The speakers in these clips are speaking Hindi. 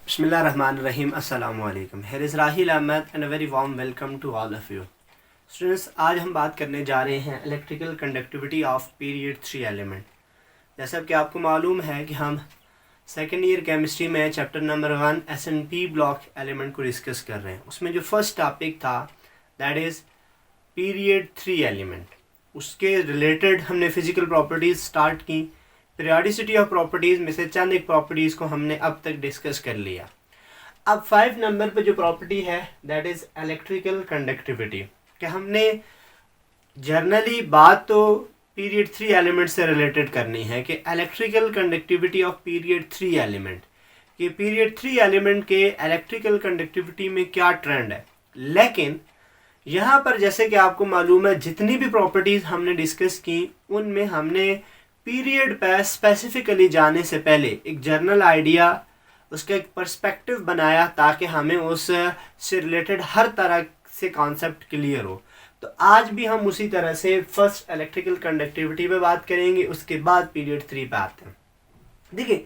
Bismillahirrahmanirrahim. Assalamu alaikum. Here is Rahil Ahmed and a very warm welcome to all of you. Students, आज हम बात करने जा रहे हैं electrical conductivity of period 3 element. जैसा कि आपको मालूम है कि हम सेकेंड ईयर केमिस्ट्री में chapter number 1 S&P block element को डिस्कस कर रहे हैं। उसमें जो फर्स्ट टॉपिक था दैट इज़ पीरियड 3 एलिमेंट, उसके रिलेटेड हमने फिजिकल प्रॉपर्टीज़ स्टार्ट की। पीरियोडिसिटी ऑफ प्रॉपर्टीज़ में से चंद एक प्रॉपर्टीज़ को हमने अब तक डिस्कस कर लिया। अब 5 नंबर पे जो प्रॉपर्टी है दैट इज़ इलेक्ट्रिकल कंडक्टिविटी। कि हमने जर्नली बात तो पीरियड 3 एलिमेंट से रिलेटेड करनी है कि electrical conductivity of period 3 element, कि पीरियड 3 एलिमेंट के इलेक्ट्रिकल कंडक्टिविटी में क्या ट्रेंड है। लेकिन यहाँ पर जैसे कि आपको मालूम है जितनी भी प्रॉपर्टीज़ हमने डिस्कस की उनमें हमने पीरियड पर स्पेसिफिकली जाने से पहले एक जनरल आइडिया, उसका एक पर्सपेक्टिव बनाया ताकि हमें उस से रिलेटेड हर तरह से कॉन्सेप्ट क्लियर हो। तो आज भी हम उसी तरह से फर्स्ट इलेक्ट्रिकल कंडक्टिविटी पे बात करेंगे, उसके बाद पीरियड 3 पे आते हैं। देखिए,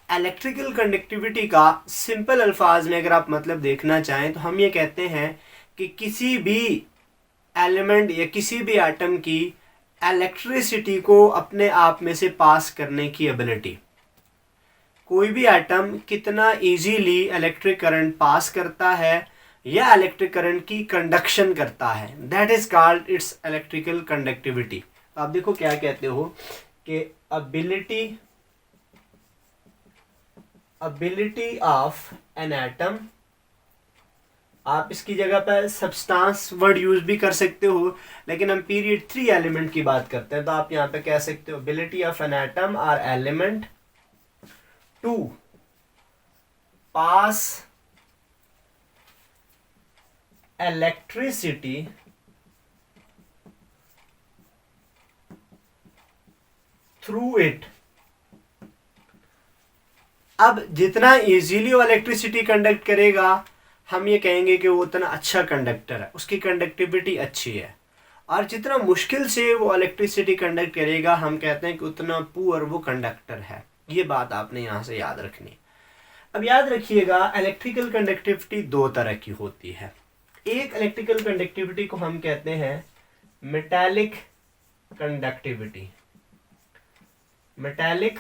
इलेक्ट्रिकल कंडक्टिविटी का सिंपल अल्फाज में अगर आप मतलब देखना चाहें तो हम ये कहते हैं कि किसी भी एलिमेंट या किसी भी एटम की इलेक्ट्रिसिटी को अपने आप में से पास करने की एबिलिटी। कोई भी एटम कितना इजीली इलेक्ट्रिक करंट पास करता है या इलेक्ट्रिक करंट की कंडक्शन करता है, that is called its electrical conductivity. आप देखो क्या कहते हो कि एबिलिटी ऑफ एन एटम, आप इसकी जगह पर सब्सटेंस वर्ड यूज भी कर सकते हो, लेकिन हम पीरियड 3 एलिमेंट की बात करते हैं तो आप यहाँ पे कह सकते हो एबिलिटी ऑफ एन एटम और element to pass electricity through it. अब जितना इजीली वो इलेक्ट्रिसिटी कंडक्ट करेगा हम ये कहेंगे कि वो उतना अच्छा कंडक्टर है, उसकी कंडक्टिविटी अच्छी है। और जितना मुश्किल से वो इलेक्ट्रिसिटी कंडक्ट करेगा हम कहते हैं कि उतना पुअर वो कंडक्टर है। ये बात आपने यहाँ से याद रखनी। अब याद रखिएगा इलेक्ट्रिकल कंडक्टिविटी दो तरह की होती है। एक इलेक्ट्रिकल कंडक्टिविटी को हम कहते हैं मेटालिक कंडक्टिविटी, मेटालिक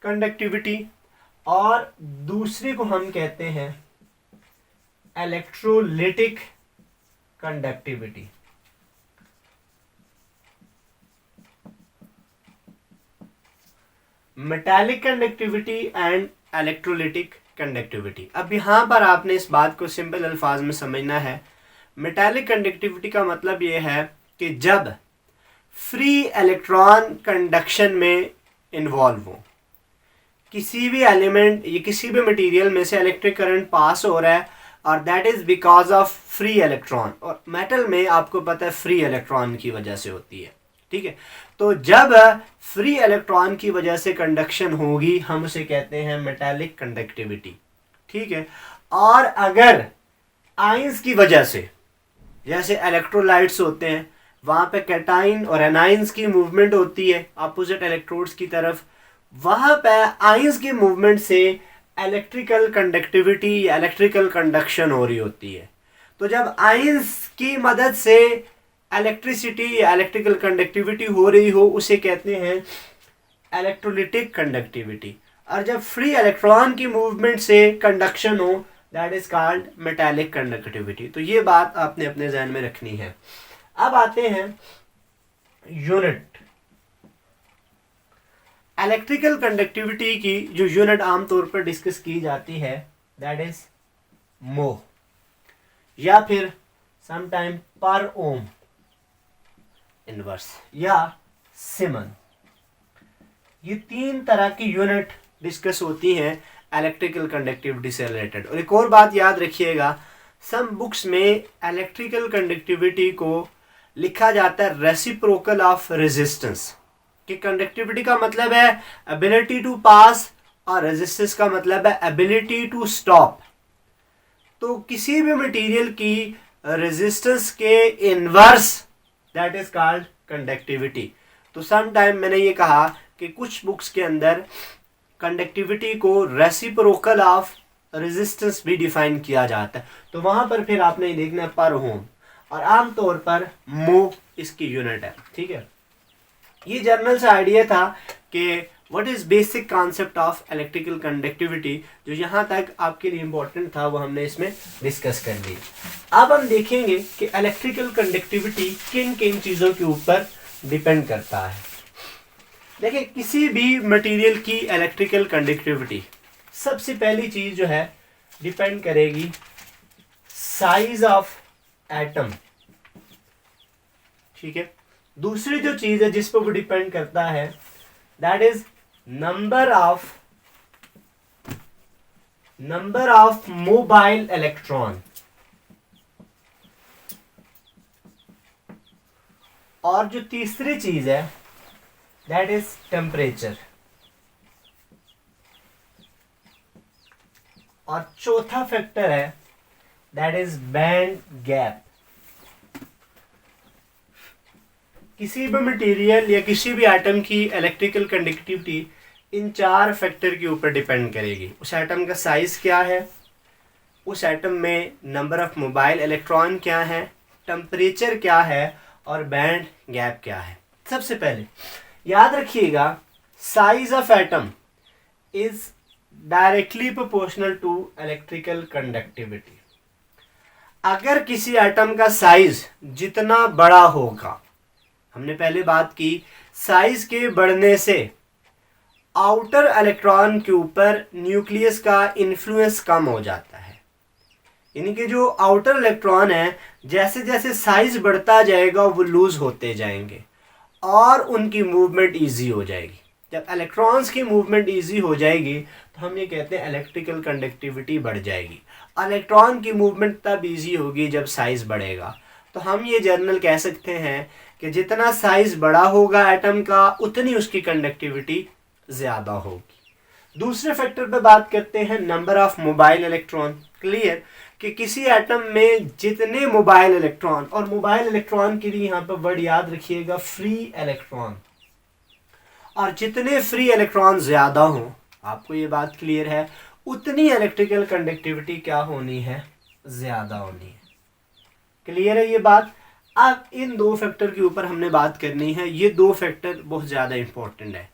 कंडक्टिविटी, और दूसरे को हम कहते हैं electrolytic conductivity. Metallic conductivity and electrolytic conductivity. अब यहाँ पर आपने इस बात को सिंपल अल्फाज में समझना है। मेटालिक कंडक्टिविटी का मतलब ये है कि जब फ्री इलेक्ट्रॉन कंडक्शन में इन्वॉल्व हो, किसी भी एलिमेंट या किसी भी मटेरियल में से इलेक्ट्रिक करंट पास हो रहा है और that is because of free electron, और मेटल में आपको पता है फ्री इलेक्ट्रॉन की वजह से होती है। ठीक है, तो जब फ्री इलेक्ट्रॉन की वजह से कंडक्शन होगी हम उसे कहते हैं मेटालिक कंडक्टिविटी। ठीक है, और अगर आयंस की वजह से, जैसे इलेक्ट्रोलाइट्स होते हैं वहाँ पे कैटाइन और एनाइंस की मूवमेंट होती है अपोजिट इलेक्ट्रोड्स की तरफ, वहाँ पे आयंस की मूवमेंट से इलेक्ट्रिकल कंडक्टिविटी या इलेक्ट्रिकल कंडक्शन हो रही होती है। तो जब आयंस की मदद से इलेक्ट्रिसिटी या इलेक्ट्रिकल कंडक्टिविटी हो रही हो उसे कहते हैं इलेक्ट्रोलिटिक कंडक्टिविटी, और जब फ्री इलेक्ट्रॉन की मूवमेंट से कंडक्शन हो that is called metallic conductivity. तो ये बात आपने अपने ज़हन में रखनी है। अब आते हैं यूनिट। इलेक्ट्रिकल कंडक्टिविटी की जो यूनिट आमतौर पर डिस्कस की जाती है दैट इज मोह, या फिर समटाइम पर ओम इनवर्स या सिमन। ये 3 तरह की यूनिट डिस्कस होती हैं इलेक्ट्रिकल कंडक्टिविटी से रिलेटेड। और एक और बात याद रखिएगा, सम बुक्स में इलेक्ट्रिकल कंडक्टिविटी को लिखा जाता है रेसिप्रोकल ऑफ रेजिस्टेंस, कि कंडक्टिविटी का मतलब है एबिलिटी टू पास और रेजिस्टेंस का मतलब है एबिलिटी टू स्टॉप। तो किसी भी मटेरियल की रेजिस्टेंस के inverse that is called conductivity. तो सम टाइम मैंने ये कहा कि कुछ बुक्स के अंदर कंडक्टिविटी को रेसिप्रोकल ऑफ रेजिस्टेंस भी डिफाइन किया जाता है। तो वहां पर फिर आपने ये देखना पर ओम, और आमतौर पर मो इसकी यूनिट है। ठीक है, ये जर्नल से आइडिया था कि what is basic concept of electrical conductivity, जो यहाँ तक आपके लिए इम्पोर्टेंट था वो हमने इसमें डिस्कस कर ली। अब हम देखेंगे कि इलेक्ट्रिकल कंडक्टिविटी किन किन चीज़ों के ऊपर डिपेंड करता है। देखिए, किसी भी मटेरियल की इलेक्ट्रिकल कंडक्टिविटी सबसे पहली चीज जो है डिपेंड करेगी साइज ऑफ एटम। ठीक है, दूसरी जो चीज है जिस पर वो डिपेंड करता है that is number of mobile electron, और जो तीसरी चीज है दैट इज टेम्परेचर, और चौथा फैक्टर है दैट इज बैंड गैप। किसी भी मटेरियल या किसी भी एटम की इलेक्ट्रिकल कंडक्टिविटी इन चार फैक्टर के ऊपर डिपेंड करेगी। उस एटम का साइज क्या है, उस एटम में नंबर ऑफ मोबाइल इलेक्ट्रॉन क्या है, टेम्परेचर क्या है, और बैंड गैप क्या है। सबसे पहले याद रखिएगा, size of atom is directly proportional to electrical conductivity. अगर किसी एटम का साइज जितना बड़ा होगा, हमने पहले बात की, साइज के बढ़ने से आउटर इलेक्ट्रॉन के ऊपर न्यूक्लियस का इन्फ्लुएंस कम हो जाता है। यानी कि जो आउटर इलेक्ट्रॉन है जैसे जैसे साइज बढ़ता जाएगा वो लूज होते जाएंगे और उनकी मूवमेंट इजी हो जाएगी। जब इलेक्ट्रॉन्स की मूवमेंट इजी हो जाएगी तो हम ये कहते हैं इलेक्ट्रिकल कंडक्टिविटी बढ़ जाएगी। इलेक्ट्रॉन की मूवमेंट तब इजी होगी जब साइज बढ़ेगा। तो हम ये जर्नल कह सकते हैं कि जितना साइज बड़ा होगा एटम का उतनी उसकी कंडक्टिविटी ज़्यादा होगी। दूसरे फैक्टर पे बात करते हैं, number of mobile electron. Clear कि किसी एटम में जितने मोबाइल इलेक्ट्रॉन, और मोबाइल इलेक्ट्रॉन के लिए यहाँ पर वर्ड याद रखिएगा फ्री इलेक्ट्रॉन, और जितने फ्री इलेक्ट्रॉन ज़्यादा हों, आपको ये बात क्लियर है, उतनी इलेक्ट्रिकल कंडक्टिविटी क्या होनी है, ज़्यादा होनी है। क्लियर है ये बात। अब इन दो फैक्टर के ऊपर हमने बात करनी है। ये दो फैक्टर बहुत ज़्यादा इंपॉर्टेंट है,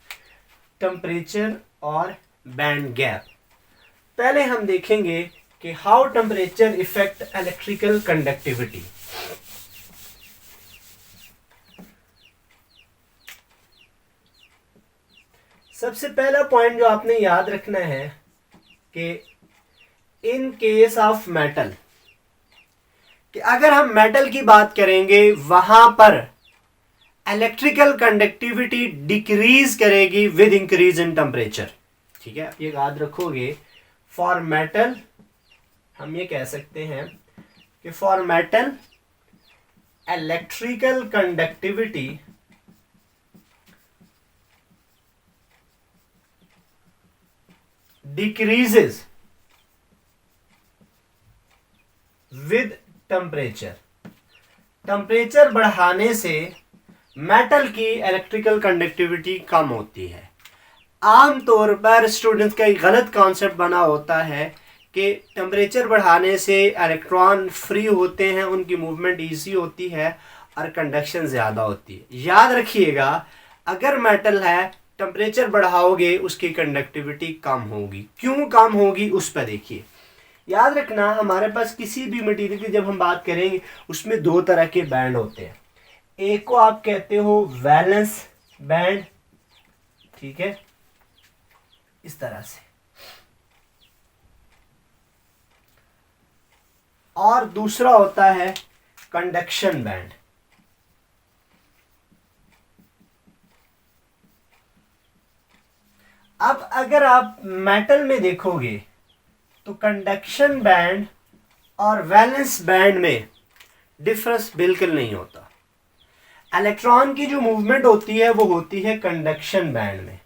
टेम्परेचर और बैंड गैप। पहले हम देखेंगे कि how temperature effect electrical conductivity. सबसे पहला पॉइंट जो आपने याद रखना है कि इन केस ऑफ मेटल, कि अगर हम मेटल की बात करेंगे वहां पर इलेक्ट्रिकल कंडक्टिविटी डिक्रीज करेगी विद इंक्रीज इन टेम्परेचर। ठीक है, आप ये याद रखोगे। फॉर मेटल हम ये कह सकते हैं कि for metal electrical conductivity decreases with temperature. Temperature बढ़ाने से मेटल की इलेक्ट्रिकल कंडक्टिविटी कम होती है। आमतौर पर स्टूडेंट्स का एक गलत कॉन्सेप्ट बना होता है कि टेम्परेचर बढ़ाने से इलेक्ट्रॉन फ्री होते हैं, उनकी मूवमेंट इजी होती है और कंडक्शन ज़्यादा होती है। याद रखिएगा, अगर मेटल है टेम्परेचर बढ़ाओगे उसकी कंडक्टिविटी कम होगी। क्यों कम होगी उस पर देखिए। याद रखना, हमारे पास किसी भी मटेरियल की जब हम बात करेंगे उसमें दो तरह के बैंड होते हैं। एक को आप कहते हो वैलेंस बैंड, ठीक है, इस तरह से, और दूसरा होता है कंडक्शन बैंड। अब अगर आप मेटल में देखोगे तो कंडक्शन बैंड और वैलेंस बैंड में डिफरेंस बिल्कुल नहीं होता। इलेक्ट्रॉन की जो मूवमेंट होती है वो होती है कंडक्शन बैंड में।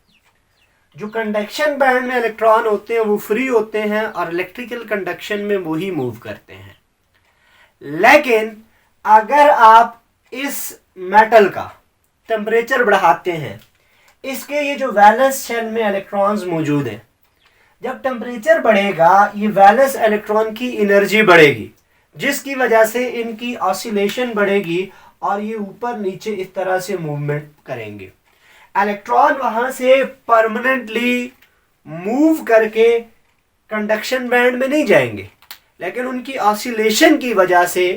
जो कंडक्शन बैंड में इलेक्ट्रॉन होते हैं वो फ्री होते हैं और इलेक्ट्रिकल कंडक्शन में वो ही मूव करते हैं। लेकिन अगर आप इस मेटल का टेम्परेचर बढ़ाते हैं, इसके ये जो वैलेंस शेल में इलेक्ट्रॉन्स मौजूद हैं, जब टेम्परेचर बढ़ेगा ये वैलेंस इलेक्ट्रॉन की एनर्जी बढ़ेगी, जिसकी वजह से इनकी ऑसिलेशन बढ़ेगी और ये ऊपर नीचे इस तरह से मूवमेंट करेंगे। इलेक्ट्रॉन वहां से परमानेंटली मूव करके कंडक्शन बैंड में नहीं जाएंगे, लेकिन उनकी ऑसिलेशन की वजह से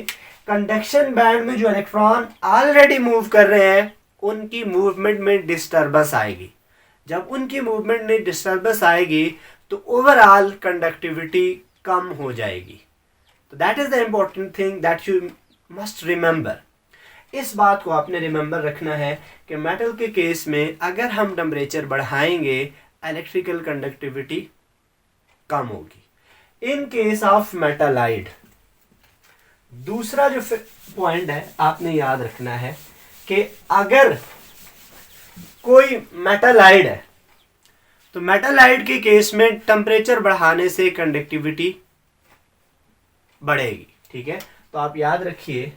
कंडक्शन बैंड में जो इलेक्ट्रॉन ऑलरेडी मूव कर रहे हैं उनकी मूवमेंट में डिस्टर्बेंस आएगी। जब उनकी मूवमेंट में डिस्टर्बेंस आएगी तो ओवरऑल कंडक्टिविटी कम हो जाएगी। तो that is the important thing that you must remember. इस बात को आपने रिमेंबर रखना है कि मेटल के केस में अगर हम टेम्परेचर बढ़ाएंगे इलेक्ट्रिकल कंडक्टिविटी कम होगी। इन केस ऑफ मेटालाइड, दूसरा जो पॉइंट है आपने याद रखना है कि अगर कोई मेटालाइड है तो मेटालाइड के केस में टेम्परेचर बढ़ाने से कंडक्टिविटी बढ़ेगी। ठीक है, तो आप याद रखिए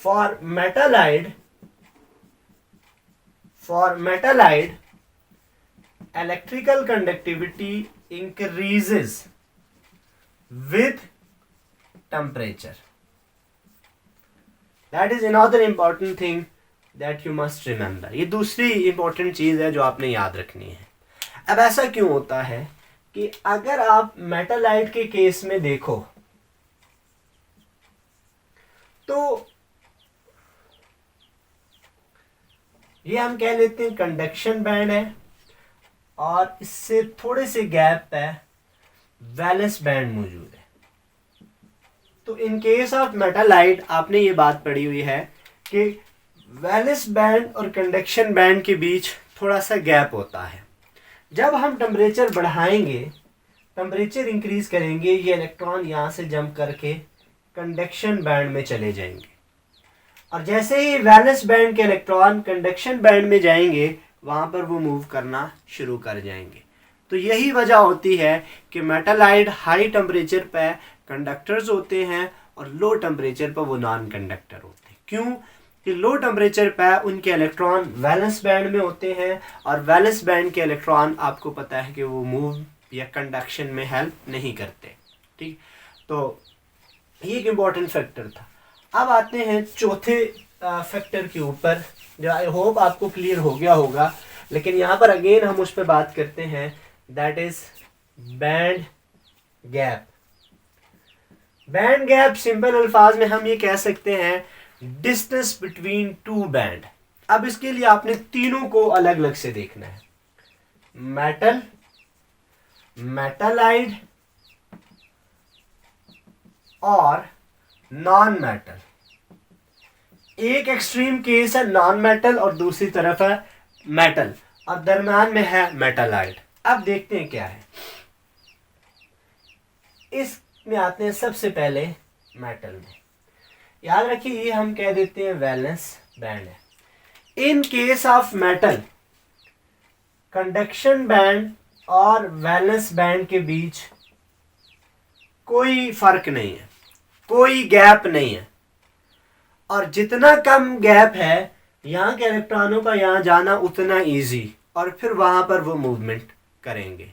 for मेटालाइड electrical conductivity increases with temperature. That is another important thing that you must remember. ये दूसरी important चीज़ है जो आपने याद रखनी है। अब ऐसा क्यों होता है कि अगर आप मेटालाइट के केस में देखो तो ये हम कह लेते हैं कंडक्शन बैंड है और इससे थोड़े से गैप पे वैलेंस बैंड मौजूद है। तो इन केस ऑफ मेटालाइट आपने ये बात पढ़ी हुई है कि वैलेंस बैंड और कंडक्शन बैंड के बीच थोड़ा सा गैप होता है। जब हम टेम्परेचर बढ़ाएंगे, टेम्परेचर इंक्रीज करेंगे, ये इलेक्ट्रॉन यहाँ से जंप करके कंडक्शन बैंड में चले जाएंगे और जैसे ही वैलेंस बैंड के इलेक्ट्रॉन कंडक्शन बैंड में जाएंगे वहाँ पर वो मूव करना शुरू कर जाएंगे। तो यही वजह होती है कि मेटालाइट हाई टेम्परेचर पे कंडक्टर्स होते हैं और लो टेम्परेचर पर वो नॉन कंडक्टर होते हैं। क्यों कि लो टेम्परेचर पे उनके इलेक्ट्रॉन वैलेंस बैंड में होते हैं और वैलेंस बैंड के इलेक्ट्रॉन आपको पता है कि वो मूव या कंडक्शन में हेल्प नहीं करते। ठीक, तो ये एक इम्पॉर्टेंट फैक्टर था। अब आते हैं चौथे फैक्टर के ऊपर जो आई होप आपको क्लियर हो गया होगा, लेकिन यहाँ पर अगेन हम उस पर बात करते हैं, that is band gap. Band gap simple अल्फाज में हम ये कह सकते हैं डिस्टेंस बिटवीन टू बैंड। अब इसके लिए आपने तीनों को अलग अलग से देखना है, मेटल, मेटालाइड और नॉन मेटल। एक एक्सट्रीम केस है नॉन मेटल और दूसरी तरफ है मेटल और दरम्यान में है मेटालाइड। अब देखते हैं क्या है। इसमें आते हैं सबसे पहले मेटल में। याद रखिए ये हम कह देते हैं वैलेंस बैंड है। In case of metal conduction band और वैलेंस बैंड के बीच कोई फर्क नहीं है, कोई गैप नहीं है और जितना कम गैप है यहाँ के इलेक्ट्रॉनों का यहाँ जाना उतना इजी और फिर वहाँ पर वो मूवमेंट करेंगे।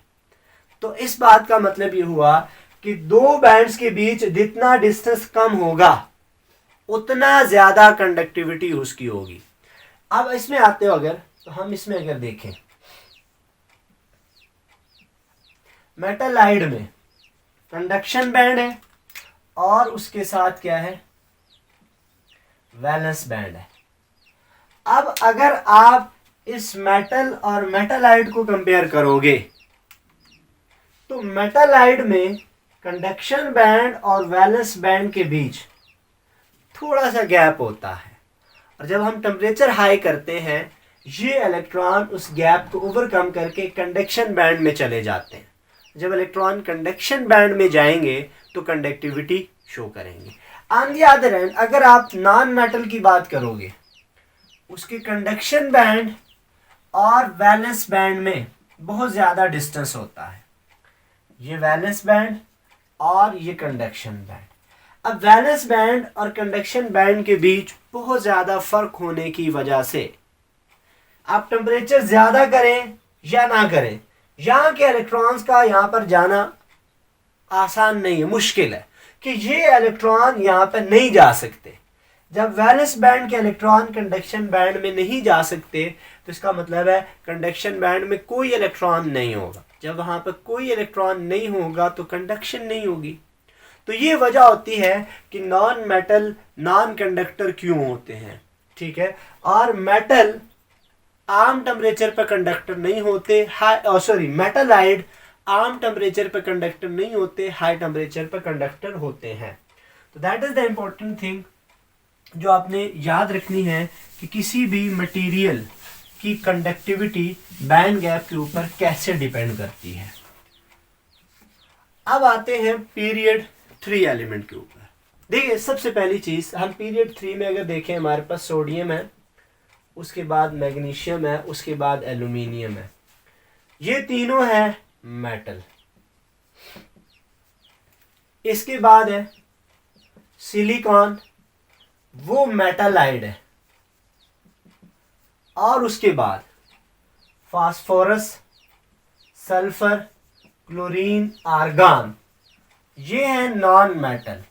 तो इस बात का मतलब ये हुआ कि दो बैंड्स के बीच जितना डिस्टेंस कम होगा उतना ज़्यादा कंडक्टिविटी उसकी होगी। अब इसमें आते हो अगर तो हम इसमें अगर देखें मेटालाइड में कंडक्शन बैंड है और उसके साथ क्या है, वैलेंस बैंड है। अब अगर आप इस मेटल और मेटालाइड को कंपेयर करोगे तो मेटालाइड में कंडक्शन बैंड और वैलेंस बैंड के बीच थोड़ा सा गैप होता है और जब हम टेम्परेचर हाई करते हैं ये इलेक्ट्रॉन उस गैप को ओवरकम करके कंडक्शन बैंड में चले जाते हैं। जब इलेक्ट्रॉन कंडक्शन बैंड में जाएंगे तो कंडक्टिविटी शो करेंगे। ऑन द अदर हैंड अगर आप नॉन मेटल की बात करोगे उसके कंडक्शन बैंड और वैलेंस बैंड में बहुत ज़्यादा डिस्टेंस होता है, ये वैलेंस बैंड और ये कंडक्शन बैंड। अब वैलेंस बैंड और कंडक्शन बैंड के बीच बहुत ज़्यादा फर्क होने की वजह से आप टेम्परेचर ज़्यादा करें या ना करें, यहाँ के इलेक्ट्रॉन्स का यहाँ पर जाना आसान नहीं है, मुश्किल है कि ये इलेक्ट्रॉन यहाँ पर नहीं जा सकते। जब वैलेंस बैंड के इलेक्ट्रॉन कंडक्शन बैंड में नहीं जा सकते तो इसका मतलब है कंडक्शन बैंड में कोई इलेक्ट्रॉन नहीं होगा। जब वहाँ पर कोई इलेक्ट्रॉन नहीं होगा तो कंडक्शन नहीं होगी। तो ये वजह होती है कि नॉन मेटल नॉन कंडक्टर क्यों होते हैं, ठीक है। और मेटल आम टेम्परेचर पर कंडक्टर नहीं होते, मेटलाइड आम टेम्परेचर पर कंडक्टर नहीं होते, हाई टेम्परेचर पर कंडक्टर होते हैं। तो that is the important thing जो आपने याद रखनी है कि किसी भी मटेरियल की कंडक्टिविटी बैंड गैप के ऊपर कैसे डिपेंड करती है। अब आते हैं पीरियड 3 एलिमेंट के ऊपर। देखिए सबसे पहली चीज, हम पीरियड 3 में अगर देखें, हमारे पास सोडियम है, उसके बाद मैग्नीशियम है, उसके बाद एल्यूमिनियम है। ये तीनों है मेटल। इसके बाद है सिलिकॉन, वो मेटालाइड है। और उसके बाद फास्फोरस, सल्फर, क्लोरीन, आर्गन, ये है नॉन मेटल।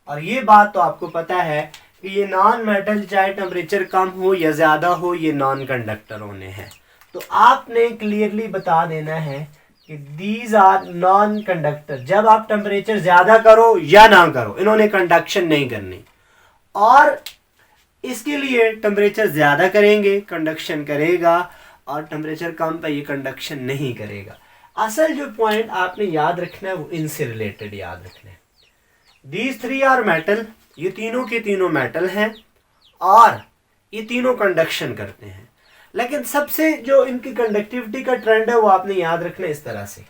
और ये बात तो आपको पता है कि ये नॉन मेटल चाहे टेम्परेचर कम हो या ज़्यादा हो, ये नॉन कंडक्टर होने हैं। तो आपने क्लियरली बता देना है कि दीज आर नॉन कंडक्टर। जब आप टेम्परेचर ज़्यादा करो या ना करो, इन्होंने कंडक्शन नहीं करनी। और इसके लिए टेम्परेचर ज़्यादा करेंगे कंडक्शन करेगा, और टेम्परेचर कम पर ये कंडक्शन नहीं करेगा। असल जो पॉइंट आपने याद रखना है वो इनसे रिलेटेड याद रखना है। दीज 3 आर मेटल, ये तीनों के तीनों मेटल हैं और ये तीनों कंडक्शन करते हैं। लेकिन सबसे जो इनकी कंडक्टिविटी का ट्रेंड है वो आपने याद रखना है इस तरह से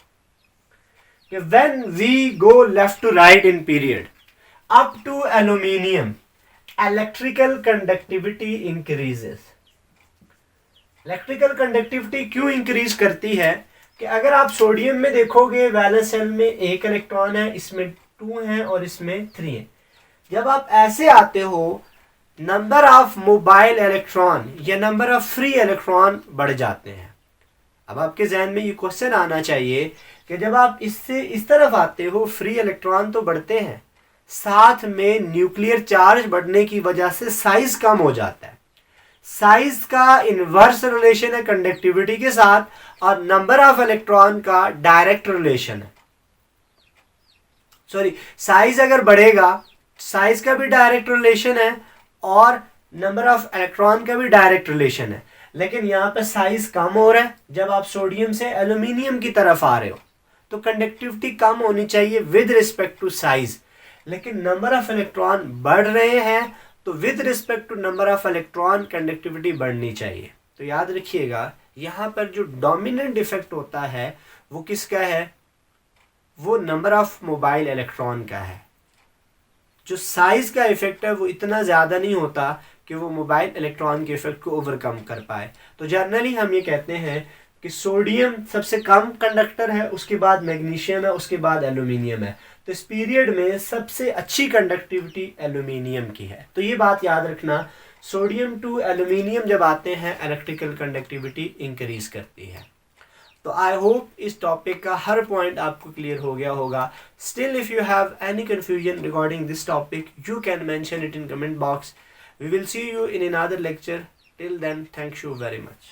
कि when we go left to right in period up to aluminium, electrical conductivity increases. Electrical conductivity क्यों इंक्रीज करती है कि अगर आप सोडियम में देखोगे, वैलेंस शेल में 1 इलेक्ट्रॉन है, इसमें 2 हैं और इसमें 3 है। जब आप ऐसे आते हो, नंबर ऑफ मोबाइल इलेक्ट्रॉन या नंबर ऑफ फ्री इलेक्ट्रॉन बढ़ जाते हैं। अब आपके जहन में ये क्वेश्चन आना चाहिए कि जब आप इससे इस तरफ आते हो, फ्री इलेक्ट्रॉन तो बढ़ते हैं, साथ में न्यूक्लियर चार्ज बढ़ने की वजह से साइज कम हो जाता है। साइज का इनवर्स रिलेशन है कंडक्टिविटी के साथ, और नंबर ऑफ इलेक्ट्रॉन का डायरेक्ट रिलेशन है। साइज अगर बढ़ेगा, साइज का भी डायरेक्ट रिलेशन है और नंबर ऑफ इलेक्ट्रॉन का भी डायरेक्ट रिलेशन है। लेकिन यहाँ पे साइज कम हो रहा है। जब आप सोडियम से एल्यूमिनियम की तरफ आ रहे हो तो कंडक्टिविटी कम होनी चाहिए विद रिस्पेक्ट टू साइज, लेकिन नंबर ऑफ इलेक्ट्रॉन बढ़ रहे हैं तो with respect to number of electron conductivity बढ़नी चाहिए। तो याद रखिएगा, यहाँ पर जो डोमिनेंट इफेक्ट होता है वो किसका है? वो नंबर ऑफ मोबाइल इलेक्ट्रॉन का है। जो साइज का इफेक्ट है वो इतना ज़्यादा नहीं होता कि वो मोबाइल इलेक्ट्रॉन के इफेक्ट को ओवरकम कर पाए। तो जनरली हम ये कहते हैं कि सोडियम सबसे कम कंडक्टर है, उसके बाद मैग्नीशियम है, उसके बाद एल्यूमिनियम है। तो इस पीरियड में सबसे अच्छी कंडक्टिविटी एल्यूमिनियम की है। तो ये बात याद रखना, सोडियम टू एल्यूमिनियम जब आते हैं इलेक्ट्रिकल कंडक्टिविटी इंक्रीज करती है। तो आई होप इस टॉपिक का हर पॉइंट आपको क्लियर हो गया होगा। Still if you have any confusion regarding this topic, you can mention it in comment box. We will see you in another lecture. Till then, thank you very much.